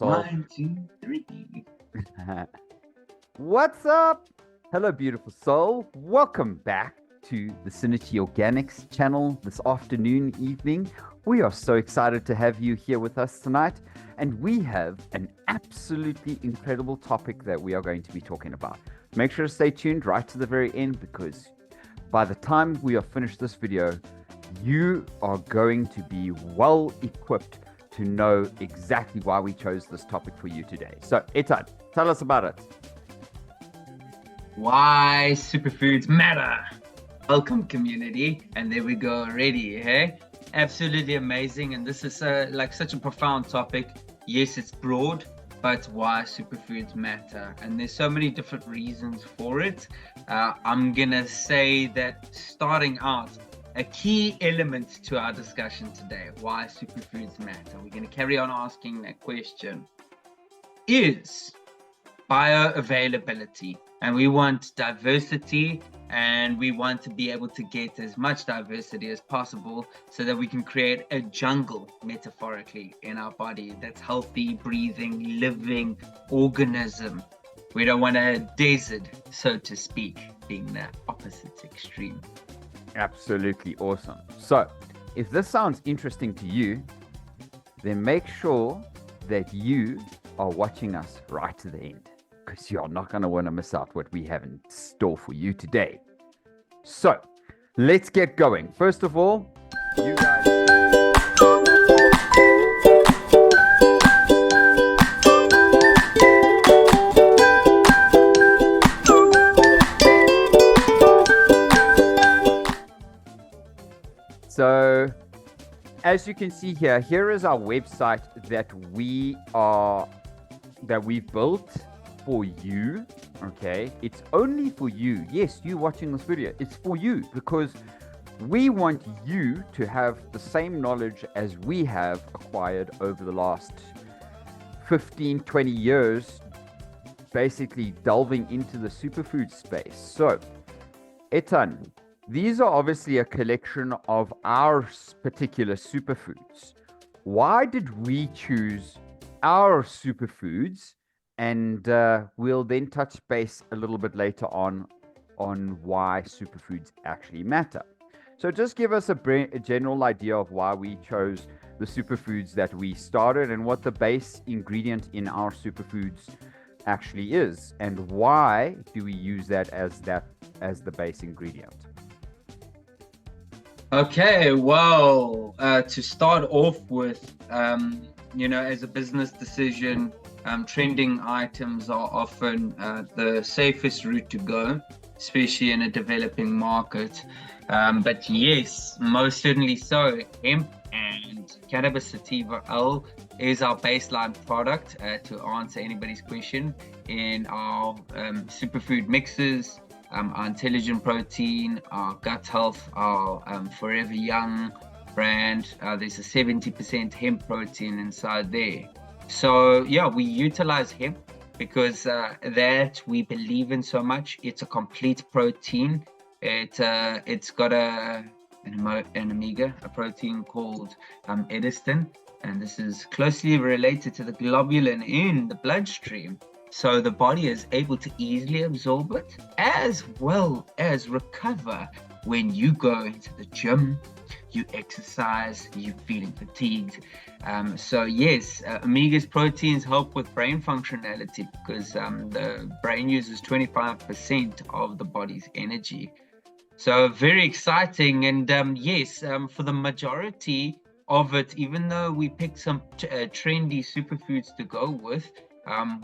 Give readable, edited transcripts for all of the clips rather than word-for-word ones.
solve. 1, 2, 3. What's up? Hello, beautiful soul. Welcome back to the SynerChi Organics channel this afternoon, evening. We are so excited to have you here with us tonight, and we have an absolutely incredible topic that we are going to be talking about. Make sure to stay tuned right to the very end, because by the time we are finished this video, you are going to be well equipped to know exactly why we chose this topic for you today. So, Etan, tell us about it. Why superfoods matter. Welcome, community. And there we go already, hey? Absolutely amazing. And this is such a profound topic. Yes, it's broad, but why superfoods matter. And there's so many different reasons for it. I'm gonna say that starting out, a key element to our discussion today, why superfoods matter. We're going to carry on asking that question, is bioavailability. And we want diversity, and we want to be able to get as much diversity as possible so that we can create a jungle, metaphorically, in our body that's healthy, breathing, living organism. We don't want a desert, so to speak, being the opposite extreme. Absolutely awesome. So, if this sounds interesting to you, then make sure that you are watching us right to the end, because you're not going to want to miss out what we have in store for you today. So, let's get going. First of all, you guys... So, as you can see here, here is our website that we've built for you. Okay, it's only for you. Yes, you watching this video, it's for you, because we want you to have the same knowledge as we have acquired over the last 15-20 years, basically delving into the superfood space. So, Etan, these are obviously a collection of our particular superfoods. Why did we choose our superfoods? And we'll then touch base a little bit later on why superfoods actually matter. So just give us a general idea of why we chose the superfoods that we started and what the base ingredient in our superfoods actually is, and why do we use that as the base ingredient. Okay, well, to start off with, as a business decision, trending items are often the safest route to go, especially in a developing market. But yes, most certainly so. Hemp and cannabis sativa oil is our baseline product, to answer anybody's question, in our superfood mixes. Our intelligent protein, our gut health, our forever young brand. There's a 70% hemp protein inside there. So yeah, we utilize hemp because that we believe in so much. It's a complete protein. It's got an omega, a protein called edestin, and this is closely related to the globulin in the bloodstream. So the body is able to easily absorb it, as well as recover when you go into the gym, you exercise, you're feeling fatigued. So yes, omega's proteins help with brain functionality, because the brain uses 25% of the body's energy. So very exciting. And yes, for the majority of it, even though we picked some trendy superfoods to go with,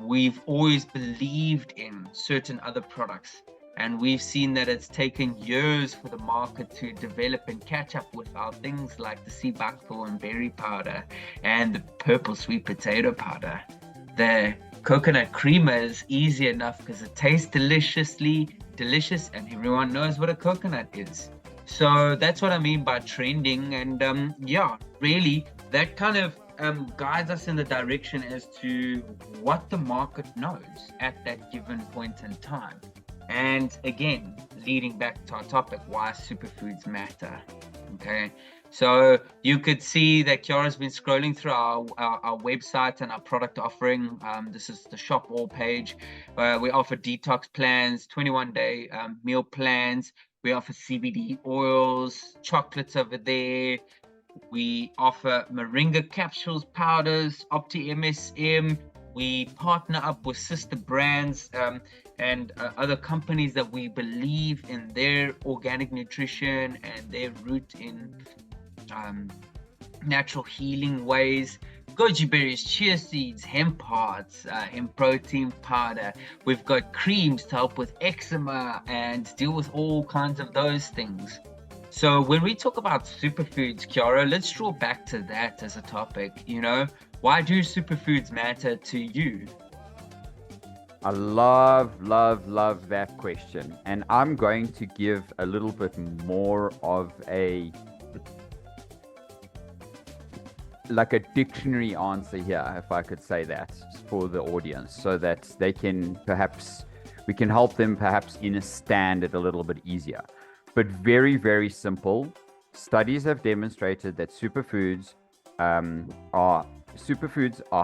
we've always believed in certain other products, and we've seen that it's taken years for the market to develop and catch up with our things like the sea buckthorn berry powder and the purple sweet potato powder. The coconut creamer is easy enough because it tastes deliciously delicious, and everyone knows what a coconut is. So that's what I mean by trending. And yeah, really, that kind of guides us in the direction as to what the market knows at that given point in time. And again, leading back to our topic, why superfoods matter. Okay, So you could see that Kiara's been scrolling through our website and our product offering. This is the shop all page. We offer detox plans, 21-day meal plans. We offer CBD oils, chocolates over there. We offer moringa capsules, powders, Opti MSM. We partner up with sister brands and other companies that we believe in their organic nutrition and their root in natural healing ways. Goji berries, chia seeds, hemp hearts, hemp protein powder. We've got creams to help with eczema and deal with all kinds of those things. So when we talk about superfoods, Kiara, let's draw back to that as a topic. Why do superfoods matter to you? I love that question. And I'm going to give a little bit more of a dictionary answer here, if I could say that, for the audience, so that they can we can help them perhaps understand it a little bit easier. But very, very simple. Studies have demonstrated that superfoods are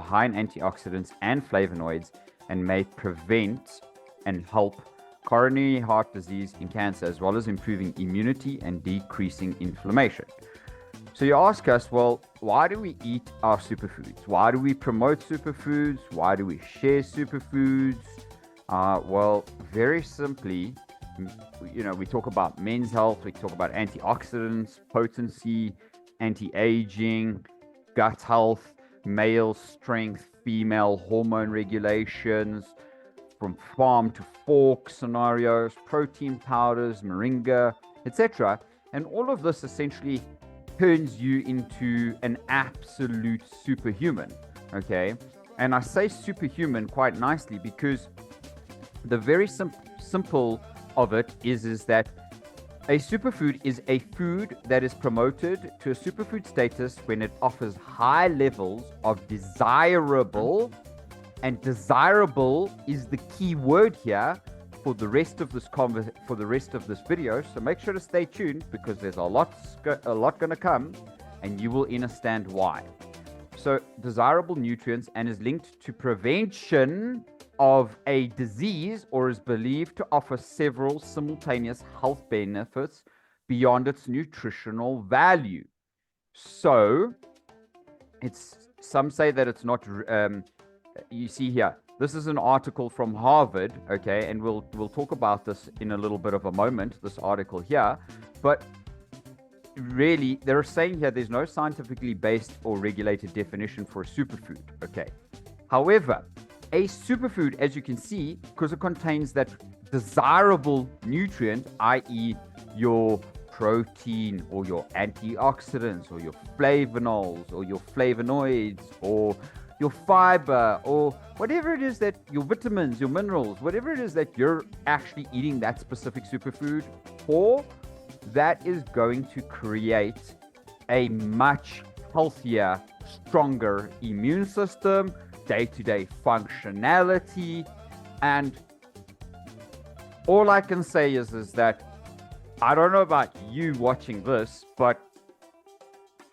high in antioxidants and flavonoids and may prevent and help coronary heart disease and cancer, as well as improving immunity and decreasing inflammation. So you ask us, well, why do we eat our superfoods? Why do we promote superfoods? Why do we share superfoods? Well, very simply, we talk about men's health, we talk about antioxidants, potency, anti-aging, gut health, male strength, female hormone regulations, from farm to fork scenarios, protein powders, moringa, etc. And all of this essentially turns you into an absolute superhuman, okay? And I say superhuman quite nicely because the very simple of it is that a superfood is a food that is promoted to a superfood status when it offers high levels of desirable, and desirable is the key word here for the rest of this video. So make sure to stay tuned, because there's a lot going to come, and you will understand why. So desirable nutrients, and is linked to prevention of a disease, or is believed to offer several simultaneous health benefits beyond its nutritional value. So some say that it's not. You see here, this is an article from Harvard, okay, and we'll talk about this in a little bit of a moment, this article here. But really, they're saying here there's no scientifically based or regulated definition for a superfood, okay. However, a superfood, as you can see, because it contains that desirable nutrient, i.e. your protein or your antioxidants or your flavonols or your flavonoids or your fiber or whatever it is, that your vitamins, your minerals, whatever it is that you're actually eating that specific superfood for, that is going to create a much healthier, stronger immune system, day-to-day functionality. And all I can say is that I don't know about you watching this, but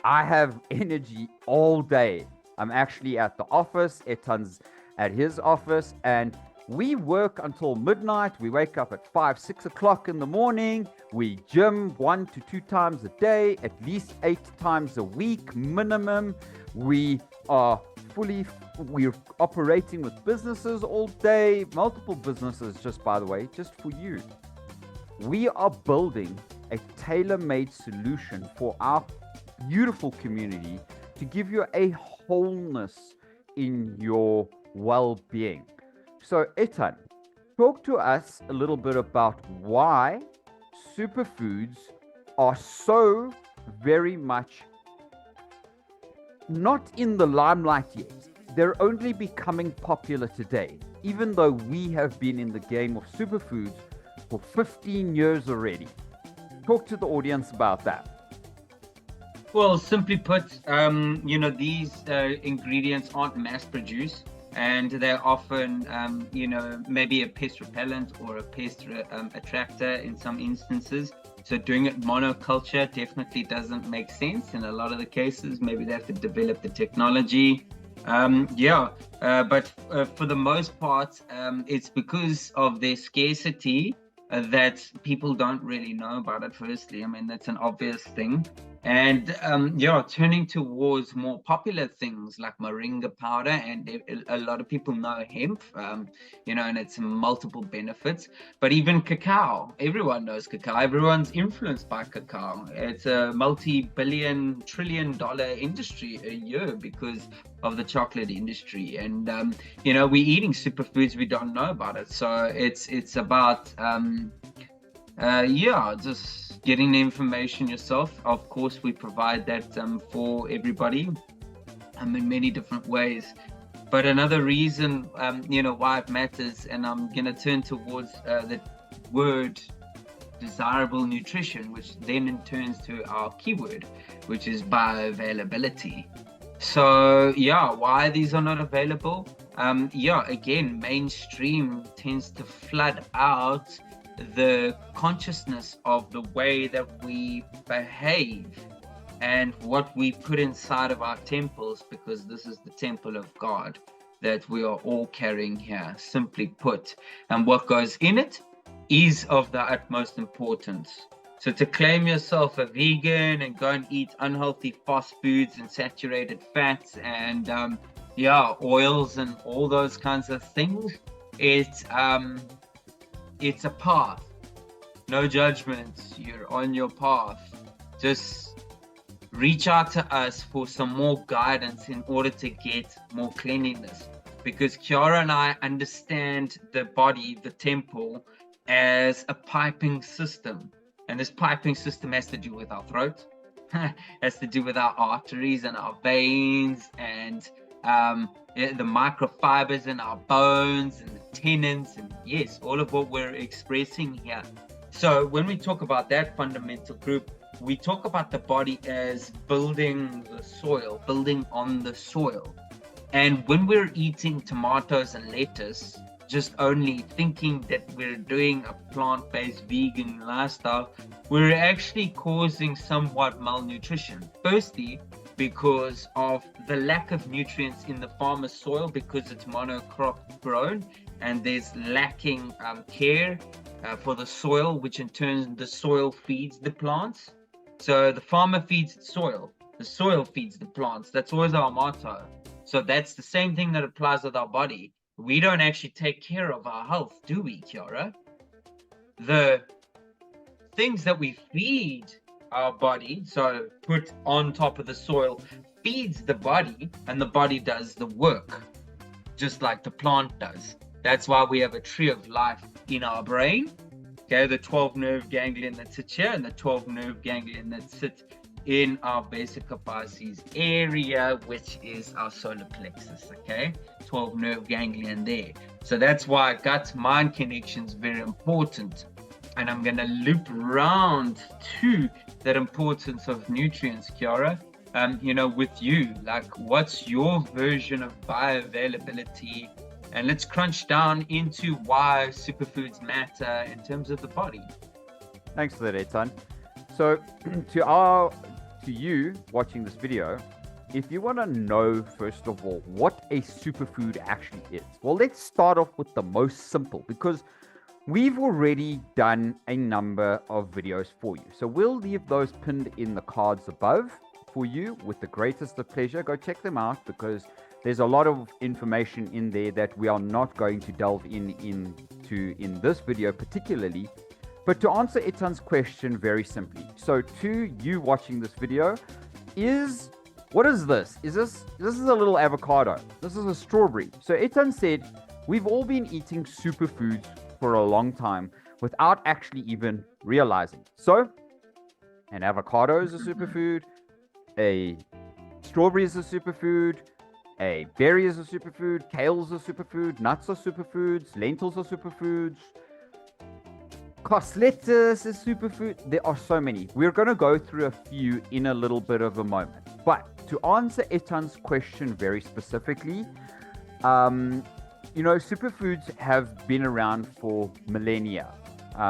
I have energy all day. I'm actually at the office, Etan's at his office, and we work until midnight. We wake up at 5, 6 o'clock in the morning. We gym 1 to 2 times a day, at least 8 times a week minimum. We're operating with businesses all day, multiple businesses, just by the way, just for you. We are building a tailor-made solution for our beautiful community to give you a wholeness in your well-being. So, Etan, talk to us a little bit about why superfoods are so very much not in the limelight yet. They're only becoming popular today, even though we have been in the game of superfoods for 15 years already. Talk to the audience about that. Well, simply put, these ingredients aren't mass produced, and they're often, maybe a pest repellent or a pest attractor in some instances. So doing it monoculture definitely doesn't make sense in a lot of the cases. Maybe they have to develop the technology. But for the most part, it's because of their scarcity that people don't really know about it. Firstly, I mean, that's an obvious thing. And turning towards more popular things like moringa powder, and a lot of people know hemp, and it's multiple benefits. But even cacao, everyone knows cacao. Everyone's influenced by cacao. It's a multi-billion, trillion-dollar industry a year because of the chocolate industry. And we're eating superfoods, we don't know about it. So it's about just getting the information yourself. Of course, we provide that for everybody in many different ways. But another reason why it matters, and I'm going to turn towards the word desirable nutrition, which then turns to our keyword, which is bioavailability. So why these are not available? Again, mainstream tends to flood out the consciousness of the way that we behave and what we put inside of our temples, because this is the temple of God that we are all carrying here, simply put. And what goes in it is of the utmost importance. So to claim yourself a vegan and go and eat unhealthy fast foods and saturated fats and oils and all those kinds of things, it's a path. No judgments. You're on your path. Just reach out to us for some more guidance in order to get more cleanliness. Because Kiara and I understand the body, the temple, as a piping system. And this piping system has to do with our throat, has to do with our arteries and our veins, and the microfibers in our bones and the tendons, and yes, all of what we're expressing here. So when we talk about that fundamental group, we talk about the body as building the soil, building on the soil. And when we're eating tomatoes and lettuce, just only thinking that we're doing a plant-based vegan lifestyle, we're actually causing somewhat malnutrition. Firstly, because of the lack of nutrients in the farmer's soil, because it's monocrop grown and there's lacking care for the soil, which in turn the soil feeds the plants. So the farmer feeds the soil feeds the plants. That's always our motto. So that's the same thing that applies with our body. We don't actually take care of our health, do we, Kiara? The things that we feed our body, so put on top of the soil, feeds the body, and the body does the work, just like the plant does. That's why we have a tree of life in our brain. Okay, the 12 nerve ganglion that sits here and the 12 nerve ganglion that sits in our basic aphyses area, which is our solar plexus. Okay, 12 nerve ganglion there. So that's why gut-mind connection is very important. And I'm going to loop around to that importance of nutrients, Kiara. With you, like, what's your version of bioavailability? And let's crunch down into why superfoods matter in terms of the body. Thanks for that, Etan. So to you watching this video, if you want to know, first of all, what a superfood actually is, well, let's start off with the most simple, because we've already done a number of videos for you. So we'll leave those pinned in the cards above for you with the greatest of pleasure. Go check them out, because there's a lot of information in there that we are not going to delve into in this video particularly. But to answer Etan's question very simply, so to you watching this video, what is this? This is a little avocado. This is a strawberry. So Etan said, we've all been eating superfoods for a long time without actually even realizing. So an avocado is a superfood, a strawberry is a superfood, a berry is a superfood, kale is a superfood, nuts are superfoods, lentils are superfoods, lettuce is superfood. There are so many. We're going to go through a few in a little bit of a moment. But to answer Etan's question very specifically, superfoods have been around for millennia.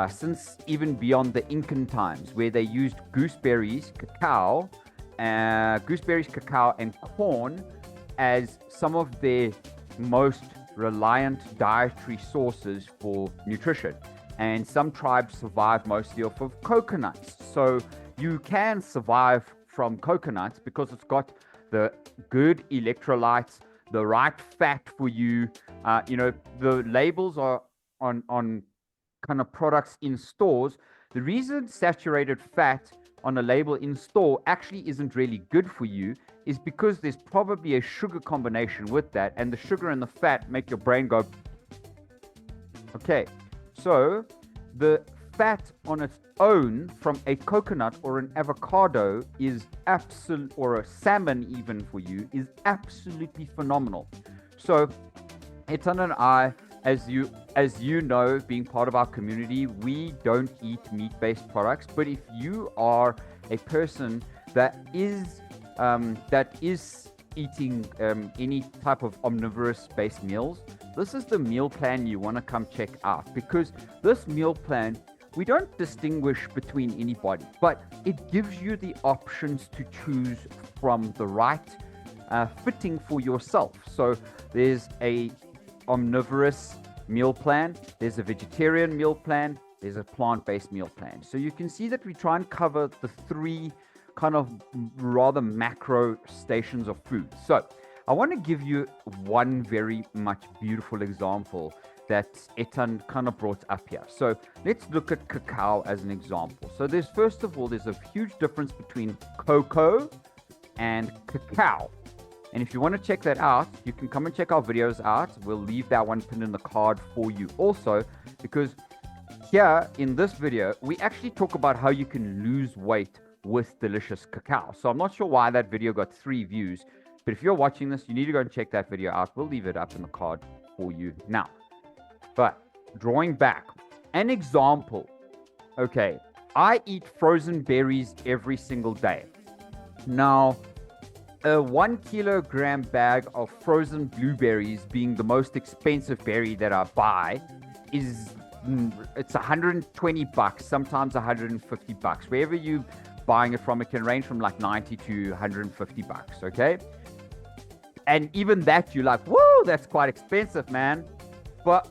since even beyond the Incan times, where they used gooseberries, cacao, and corn as some of their most reliant dietary sources for nutrition. And some tribes survive mostly off of coconuts. So you can survive from coconuts because it's got the good electrolytes, the right fat for you. The labels are on kind of products in stores. The reason saturated fat on a label in store actually isn't really good for you is because there's probably a sugar combination with that, and the sugar and the fat make your brain go. Okay, so the fat on its own from a coconut or an avocado is absolute, or a salmon even for you, is absolutely phenomenal. So Etan and I, as you know, being part of our community, we don't eat meat-based products. But if you are a person that is eating any type of omnivorous-based meals, this is the meal plan you want to come check out, because this meal plan, we don't distinguish between anybody, but it gives you the options to choose from the right fitting for yourself. So there's a omnivorous meal plan, there's a vegetarian meal plan, there's a plant-based meal plan. So you can see that we try and cover the three kind of rather macro stations of food. So I want to give you one very much beautiful example that Etan kind of brought up here. So let's look at cacao as an example. So there's a huge difference between cocoa and cacao. And if you want to check that out, you can come and check our videos out. We'll leave that one pinned in the card for you also, because here in this video, we actually talk about how you can lose weight with delicious cacao. So I'm not sure why that video got 3 views, but if you're watching this, you need to go and check that video out. We'll leave it up in the card for you now. But drawing back, an example. Okay, I eat frozen berries every single day. Now, a 1 kilogram bag of frozen blueberries, being the most expensive berry that I buy, it's $120, sometimes $150. Wherever you buying it from, it can range from like $90 to $150. Okay, and even that you're like, whoa, that's quite expensive, man. But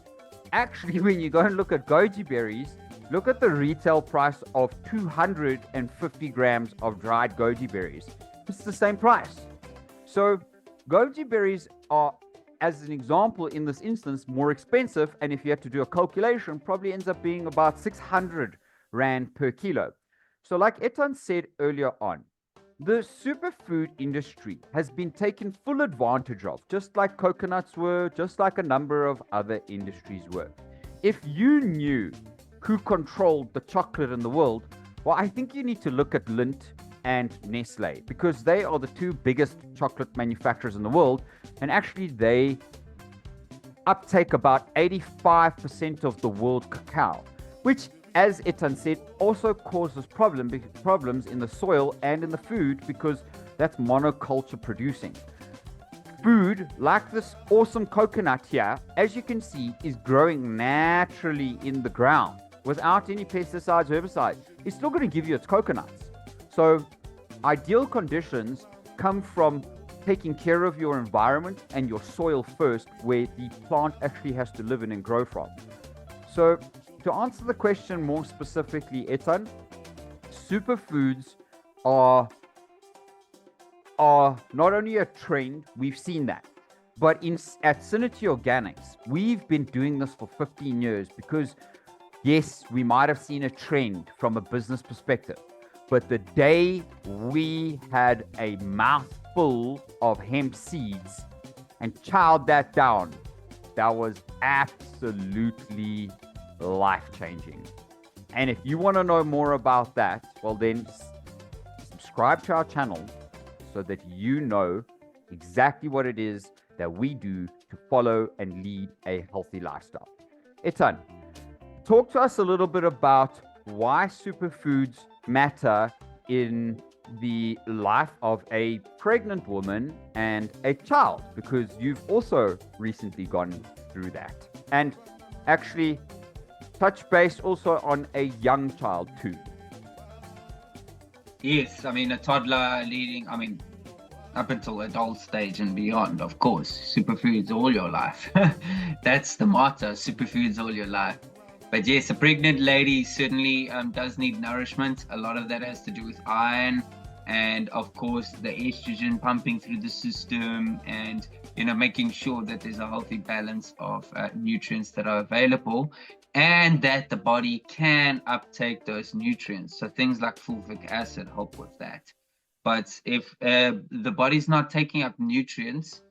actually, when you go and look at goji berries, look at the retail price of 250 grams of dried goji berries. It's the same price. So goji berries are, as an example, in this instance, more expensive. And if you had to do a calculation, probably ends up being about 600 Rand per kilo. So like Etan said earlier on, the superfood industry has been taken full advantage of, just like coconuts were, just like a number of other industries were. If you knew who controlled the chocolate in the world, well, I think you need to look at Lindt and Nestle, because they are the 2 biggest chocolate manufacturers in the world, and actually they uptake about 85% of the world cacao, which, as Etan said, also causes problems in the soil and in the food, because that's monoculture producing. Food like this awesome coconut here, as you can see, is growing naturally in the ground without any pesticides, herbicides. It's still going to give you its coconuts. So ideal conditions come from taking care of your environment and your soil first, where the plant actually has to live in and grow from. So to answer the question more specifically, Etan, superfoods are not only a trend, we've seen that, but at SynerChi Organics, we've been doing this for 15 years, because yes, we might have seen a trend from a business perspective, but the day we had a mouthful of hemp seeds and chowed that down, that was absolutely life-changing. And if you want to know more about that, well then subscribe to our channel so that you know exactly what it is that we do to follow and lead a healthy lifestyle. Etan, talk to us a little bit about why superfoods matter in the life of a pregnant woman and a child, because you've also recently gone through that. And actually, touch base also on a young child too. Yes, I mean, a toddler leading, I mean, up until adult stage and beyond, of course. Superfoods all your life. That's the motto, superfoods all your life. But yes, a pregnant lady certainly does need nourishment. A lot of that has to do with iron and, of course, the estrogen pumping through the system and, making sure that there's a healthy balance of nutrients that are available and that the body can uptake those nutrients. So things like fulvic acid help with that. But if the body's not taking up nutrients,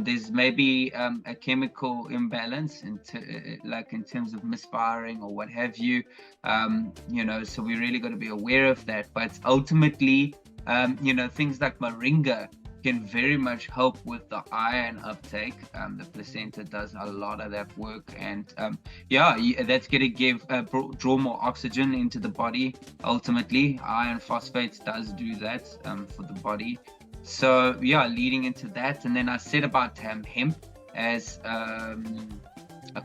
there's maybe a chemical imbalance like in terms of misfiring or what have you. So we really got to be aware of that. But ultimately, things like moringa can very much help with the iron uptake. The placenta does a lot of that work, and that's going to draw more oxygen into the body. Ultimately, iron phosphates does do that for the body. So leading into that, and then I said about hemp as a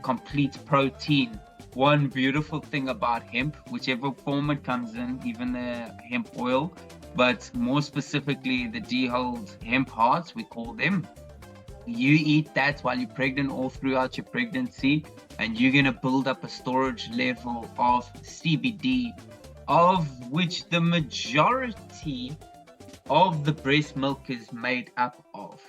complete protein. One beautiful thing about hemp, whichever form it comes in, even the hemp oil, but more specifically the dehulled hemp hearts, we call them. You eat that while you're pregnant all throughout your pregnancy, and you're going to build up a storage level of CBD, of which the majority of the breast milk is made up of.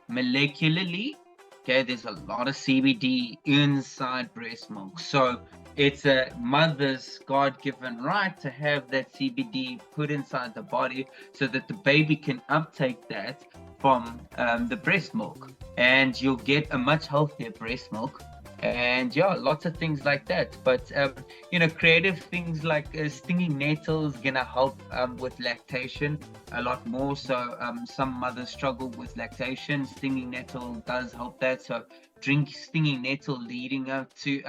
Molecularly, okay, there's a lot of CBD inside breast milk. So it's a mother's God-given right to have that CBD put inside the body so that the baby can uptake that from the breast milk. And you'll get a much healthier breast milk. And lots of things like that. But creative things like stinging nettles gonna help with lactation a lot more. So some mothers struggle with lactation. Stinging nettle does help that. So drink stinging nettle leading up to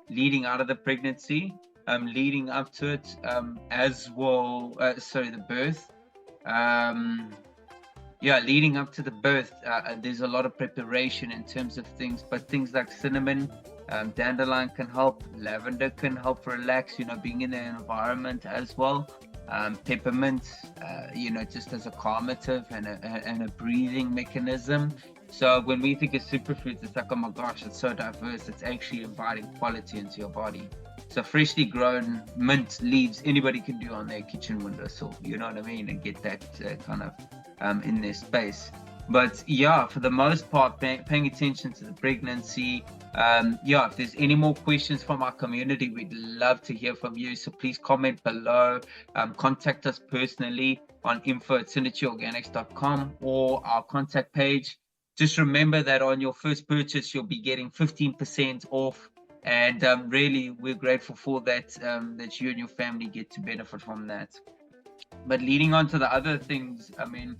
leading out of the pregnancy, leading up to it as well. The birth. Leading up to the birth, there's a lot of preparation in terms of things, but things like cinnamon, dandelion can help, lavender can help relax, being in the environment as well. Peppermint, just as a calmative and a breathing mechanism. So when we think of superfoods, it's like, oh my gosh, it's so diverse. It's actually inviting quality into your body. So freshly grown mint leaves, anybody can do on their kitchen windowsill, you know what I mean? And get that kind of in their space. But for the most part, paying attention to the pregnancy. If there's any more questions from our community, we'd love to hear from you. So please comment below, contact us personally on info@synerchiorganics.com or our contact page. Just remember that on your first purchase, you'll be getting 15% off. And really, we're grateful for that, that you and your family get to benefit from that. But leading on to the other things, I mean,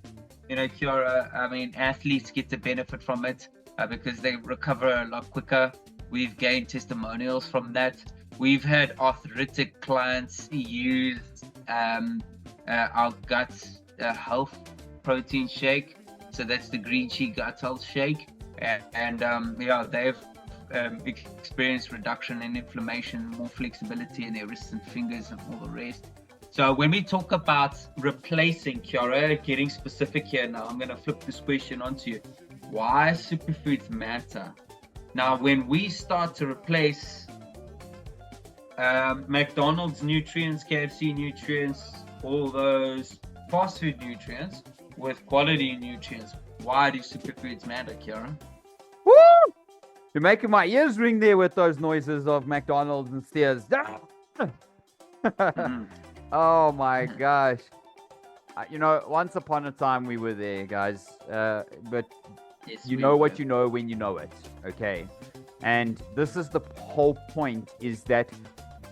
Kiara, athletes get to benefit from it because they recover a lot quicker. We've gained testimonials from that. We've had arthritic clients use our gut health protein shake. So that's the green tea gut health shake. And they've experienced reduction in inflammation, more flexibility in their wrists and fingers and all the rest. So when we talk about replacing, Kiara, getting specific here now, I'm going to flip this question onto you. Why superfoods matter? Now, when we start to replace McDonald's nutrients, KFC nutrients, all those fast food nutrients with quality nutrients, why do superfoods matter, Kiara? Woo! You're making my ears ring there with those noises of McDonald's and Steers. Oh my gosh. Once upon a time we were there, guys. But yes, you know what you know when you know it. Okay. And this is the whole point, is that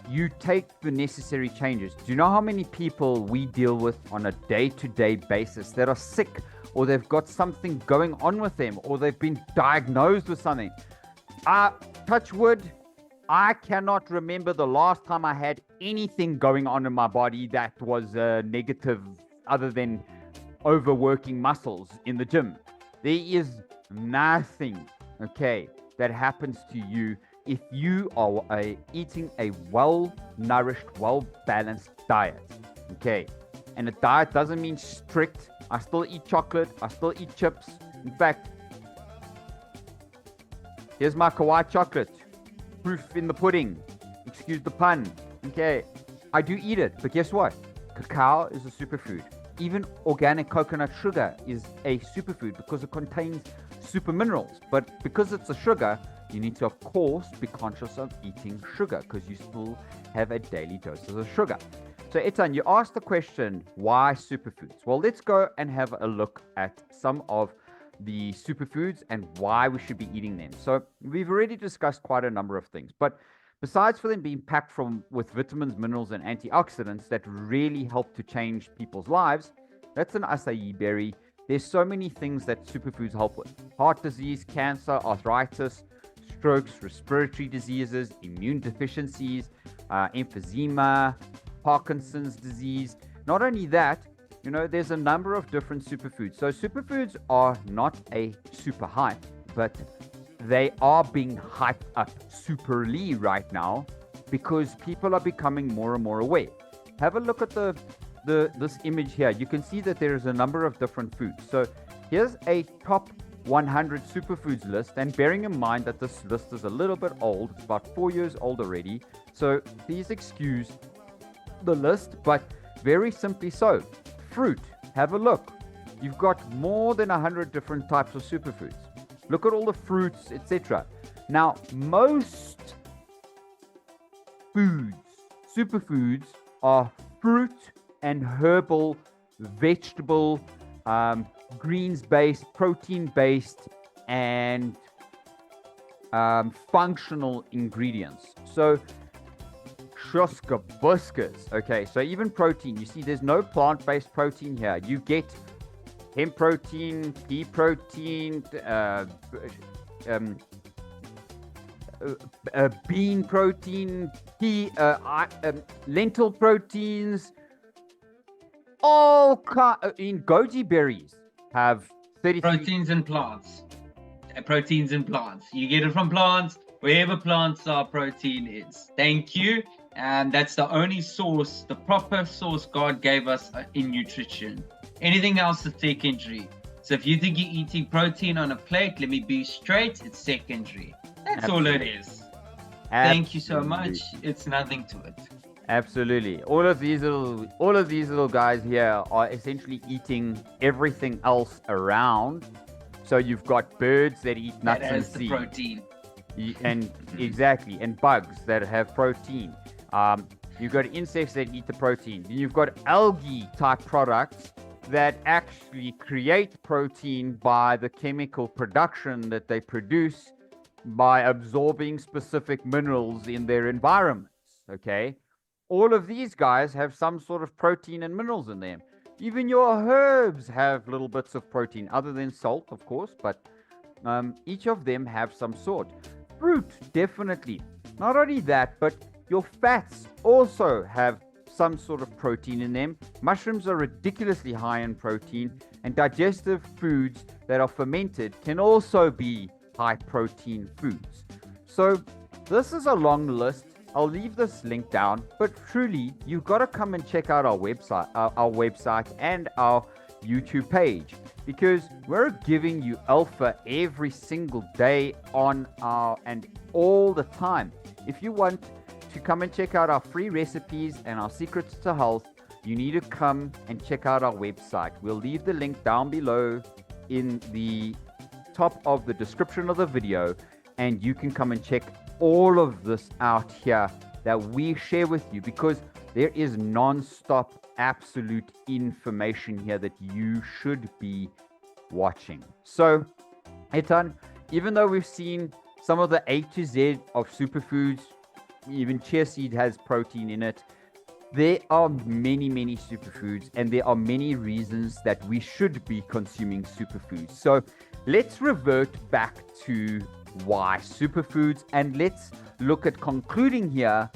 you take the necessary changes. Do you know how many people we deal with on a day-to-day basis that are sick, or they've got something going on with them, or they've been diagnosed with something? Touch wood, I cannot remember the last time I had anything going on in my body that was negative, other than overworking muscles in the gym. There is nothing, okay, that happens to you if you are eating a well-nourished, well-balanced diet. Okay. And a diet doesn't mean strict. I still eat chocolate. I still eat chips. In fact, here's my Kauai chocolate. Proof in the pudding. Excuse the pun. Okay. I do eat it. But guess what? Cacao is a superfood. Even organic coconut sugar is a superfood because it contains super minerals. But because it's a sugar, you need to, of course, be conscious of eating sugar because you still have a daily dose of sugar. So, Etan, you asked the question, why superfoods? Well, let's go and have a look at some of the superfoods and why we should be eating them. So, we've already discussed quite a number of things, but besides for them being packed with vitamins, minerals, and antioxidants that really help to change people's lives, that's an acai berry. There's so many things that superfoods help with. Heart disease, cancer, arthritis, strokes, respiratory diseases, immune deficiencies, emphysema, Parkinson's disease. Not only that, there's a number of different superfoods. So superfoods are not a super hype, but they are being hyped up superly right now because people are becoming more and more aware. Have a look at this image here. You can see that there is a number of different foods. So here's a top 100 superfoods list, and bearing in mind that this list is a little bit old, it's about 4 years old already, so please excuse the list, but very simply so. Fruit, have a look. You've got more than 100 different types of superfoods. Look at all the fruits, etc. Now, most superfoods are fruit and herbal, vegetable, greens-based, protein-based, and functional ingredients. So, Shoskabuskas. Okay, so even protein, you see there's no plant-based protein here. You get hemp protein, pea protein, bean protein, lentil proteins, all in goji berries have 33 proteins and plants. Proteins and plants. You get it from plants. Wherever plants are, protein is. Thank you. And that's the only source, the proper source God gave us in nutrition. Anything else is secondary. So if you think you're eating protein on a plate, let me be straight, it's secondary. That's all it is. Thank you so much. It's nothing to it. Absolutely. All of these little guys here are essentially eating everything else around. So you've got birds that eat nuts and seeds. The protein. And exactly, and bugs that have protein. You've got insects that eat the protein. Then you've got algae type products that actually create protein by the chemical production that they produce by absorbing specific minerals in their environments. Okay, all of these guys have some sort of protein and minerals in them. Even your herbs have little bits of protein, other than salt, of course, but each of them have some sort. Fruit, definitely. Not only that, but your fats also have some sort of protein in them. Mushrooms are ridiculously high in protein, and digestive foods that are fermented can also be high protein foods. So this is a long list. I'll leave this link down, but truly, you've got to come and check out our website and our YouTube page, because we're giving you alpha every single day and all the time. If you want to come and check out our free recipes and our secrets to health, you need to come and check out our website. We'll leave the link down below in the top of the description of the video, and you can come and check all of this out here that we share with you, because there is non-stop absolute information here that you should be watching. So, Etan, even though we've seen some of the A to Z of superfoods, even chia seed has protein in it, there are many, many superfoods, and there are many reasons that we should be consuming superfoods. So let's revert back to why superfoods, and let's look at concluding here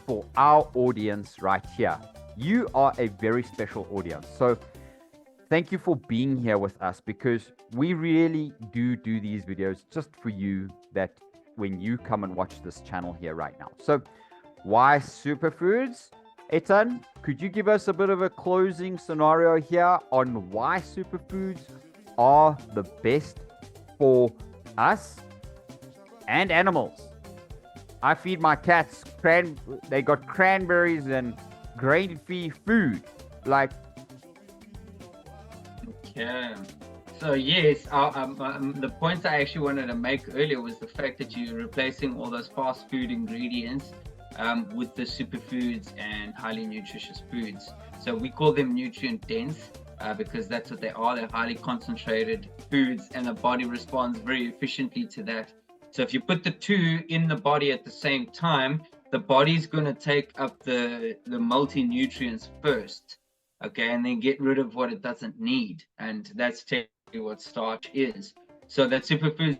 for our audience right here. You are a very special audience. So thank you for being here with us, because we really do these videos just for you, that when you come and watch this channel here right now. So why superfoods? Ethan, could you give us a bit of a closing scenario here on why superfoods are the best for us and animals? I feed my cats they got cranberries and grain-free food. Like, okay. So yes, the point I actually wanted to make earlier was the fact that you're replacing all those fast food ingredients with the superfoods and highly nutritious foods. So we call them nutrient dense because that's what they are. They're highly concentrated foods, and the body responds very efficiently to that. So if you put the two in the body at the same time, the body's going to take up the multi-nutrients first, okay, and then get rid of what it doesn't need. And that's technically what starch is. So that superfood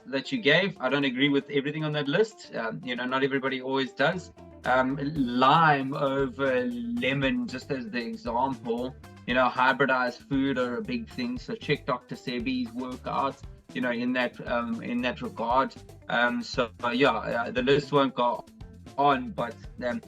that you gave, I don't agree with everything on that list. Not everybody always does. Lime over lemon, just as the example. Hybridized food are a big thing. So check Dr. Sebi's work out, in that regard. The list won't go on, but the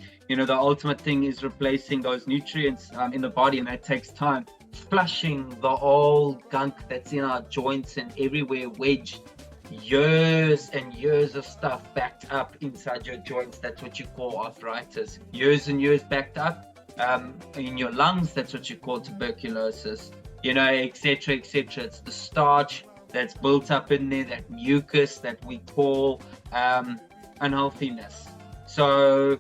ultimate thing is replacing those nutrients in the body, and that takes time. Flushing the old gunk that's in our joints and everywhere wedged, years and years of stuff backed up inside your joints. That's what you call arthritis. Years and years backed up in your lungs. That's what you call tuberculosis, etc., etc. It's the starch that's built up in there, that mucus that we call unhealthiness. So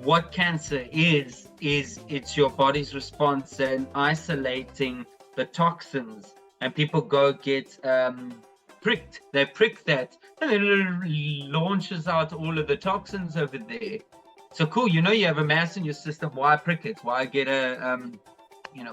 what cancer is it's your body's response in isolating the toxins, and people go get pricked. They prick that, and then it launches out all of the toxins over there. So cool, you have a mass in your system. Why prick it? Why get a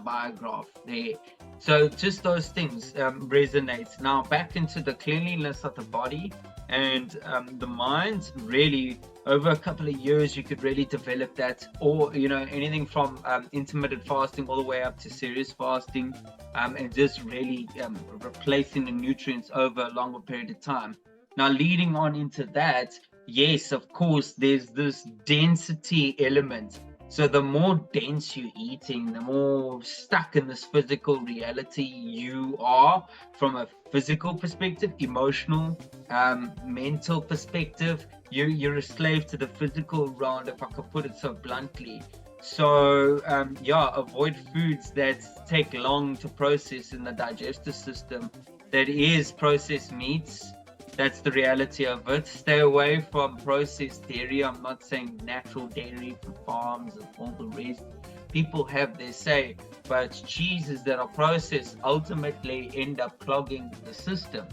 biograph there? So just those things resonate. Now back into the cleanliness of the body and the mind. Really, over a couple of years, you could really develop that, or anything from intermittent fasting all the way up to serious fasting, and just really replacing the nutrients over a longer period of time. Now, leading on into that, yes, of course, there's this density element. So the more dense you're eating, the more stuck in this physical reality you are, from a physical perspective, emotional, mental perspective. You're a slave to the physical realm, if I could put it so bluntly. So avoid foods that take long to process in the digestive system. That is processed meats. That's the reality of it. Stay away from processed dairy. I'm not saying natural dairy from farms and all the rest. People have their say, but cheeses that are processed ultimately end up clogging the system.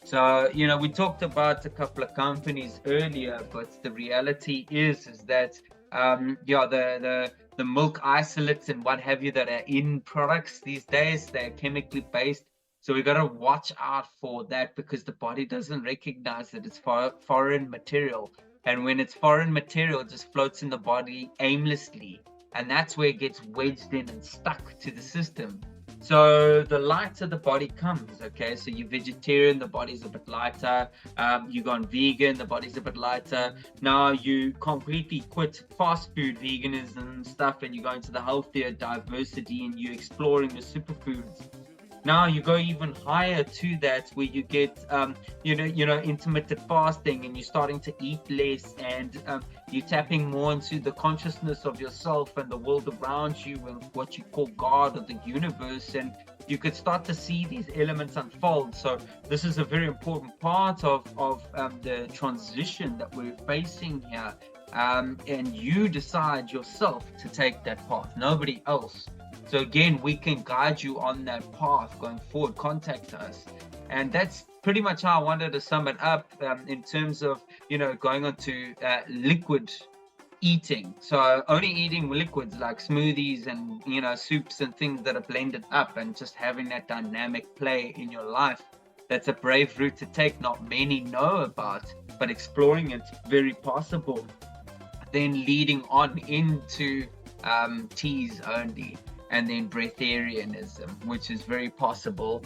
So, we talked about a couple of companies earlier, but the reality is that the milk isolates and what have you that are in products these days, they're chemically based. So we got to watch out for that, because the body doesn't recognize that it's foreign material. And when it's foreign material, it just floats in the body aimlessly. And that's where it gets wedged in and stuck to the system. So the lighter the body comes, okay? So you're vegetarian, the body's a bit lighter. You've gone vegan, the body's a bit lighter. Now you completely quit fast food veganism and stuff, and you go into the healthier diversity, and you're exploring the superfoods. Now you go even higher to that, where you get, intermittent fasting, and you're starting to eat less, and you're tapping more into the consciousness of yourself and the world around you, and what you call God or the universe, and you could start to see these elements unfold. So this is a very important part of the transition that we're facing here, and you decide yourself to take that path, nobody else. So again, we can guide you on that path going forward. Contact us. And that's pretty much how I wanted to sum it up in terms of, going on to liquid eating. So only eating liquids like smoothies and, soups and things that are blended up, and just having that dynamic play in your life. That's a brave route to take. Not many know about, but exploring it's very possible. Then leading on into teas only. and then breatharianism, which is very possible.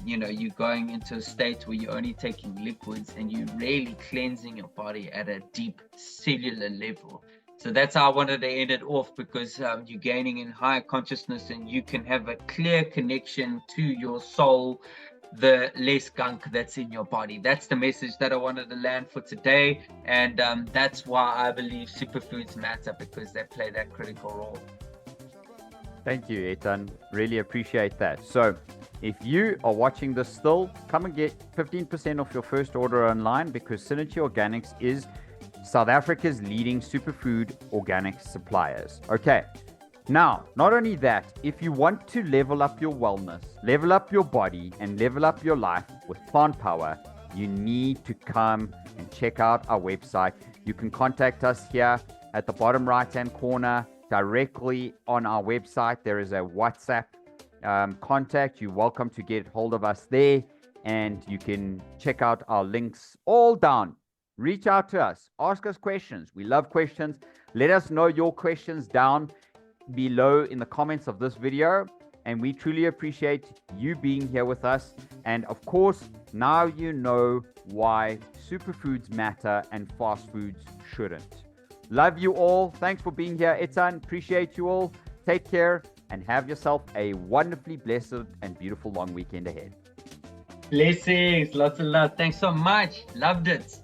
You're going into a state where you're only taking liquids and you're really cleansing your body at a deep cellular level. So that's how I wanted to end it off, because you're gaining in higher consciousness and you can have a clear connection to your soul, the less gunk that's in your body. That's the message that I wanted to land for today. And that's why I believe superfoods matter, because they play that critical role. Thank you, Ethan. Really appreciate that. So if you are watching this still, come and get 15% off your first order online, because Synerchi Organics is South Africa's leading superfood organic suppliers. Okay. Now, not only that, if you want to level up your wellness, level up your body, and level up your life with plant power, you need to come and check out our website. You can contact us here at the bottom right-hand corner. Directly on our website, there is a WhatsApp contact. You're welcome to get hold of us there, and you can check out our links all down. Reach out to us. Ask us questions. We love questions. Let us know your questions down below in the comments of this video, and we truly appreciate you being here with us. And of course, now you know why superfoods matter and fast foods shouldn't. Love you all. Thanks for being here, Ethan. Appreciate you all. Take care and have yourself a wonderfully blessed and beautiful long weekend ahead. Blessings, lots of love. Thanks so much. Loved it.